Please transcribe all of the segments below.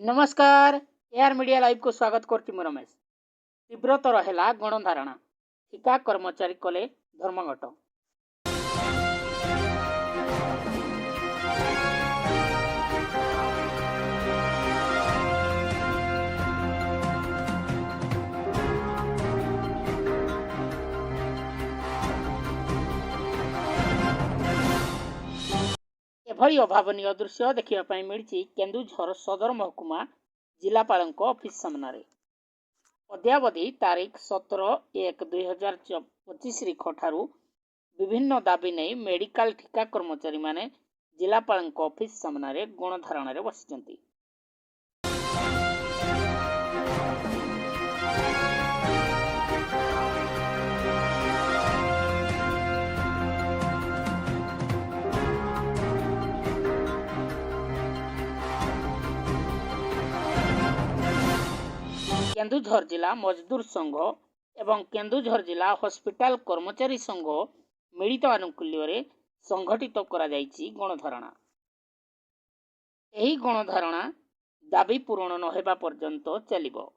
नमस्कार AR media live को स्वागत करछि मु रमेश। तीव्रतर है गणधारणा ठिका कर्मचारी कले धर्मघट। एभली अभावनीय दृश्य देखा मिली केन्दुझर सदर महकुमा जिलापाल ऑफिस सामने अद्यावधि तारीख 17/1/2025 ठारू विभिन्न दाबी नहीं मेडिकल ठिका कर्मचारी माने जिलापाल ऑफिस सामने गणधारण बसी। केन्दुझर जिला मजदूर संघ एवं केन्दुझर जिला हॉस्पिटल कर्मचारी संघ मिलित आनुकूल्य संगठित करा जायछि गणधारणा। एही गणधारणा दाबी पूरण न हेबा पर्यंत चलिबो।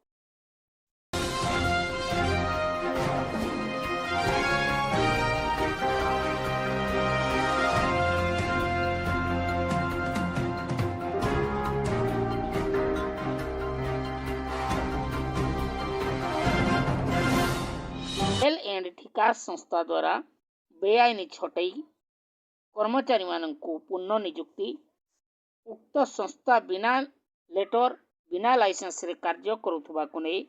एल एंड ठिका संस्था द्वारा बेआईन छटई कर्मचारी माननकु पुनः नियुक्ति उक्त संस्था बिना लेटर बिना लाइसेंस रे कार्य करुथबाकु नै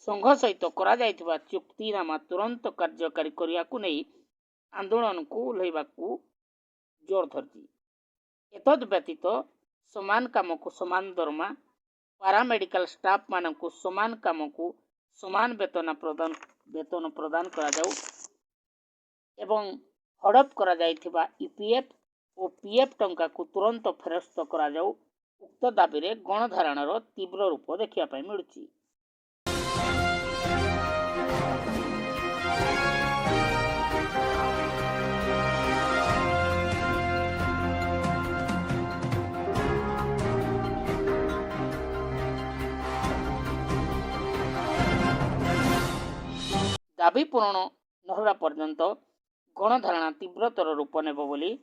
संघ सहित करा जायथिबा चुक्तिनामा तुरंत कार्यकारी करियाकु नै आंदोलन को उल्लैबाकु जोर धरछि। एतद व्यतीत समान काम को समान दरमा पारामेडिकल स्टाफ माननकु समान काम को समान वेतन प्रदान करा जाऊ एवं हड़प करा जायथिबा ईपीएफ और पीएफ टंका को तुरंत फेरस्त करा जाऊ उक्त दाबी रे गणधारणर तीव्र रूप देखिया पाई मिलुछि। दाबी पूरण न होगा पर्यंत गणधारणा तीव्रतर रूप नेब बोली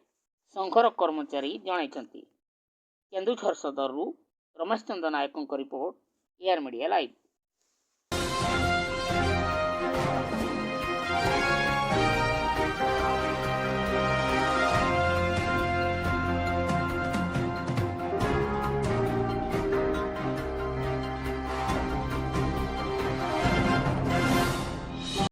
संघर कर्मचारी जणाइछन्ति। केन्दुझर सदरु रमेश चंद्र नायकों रिपोर्ट एआर मीडिया लाइव।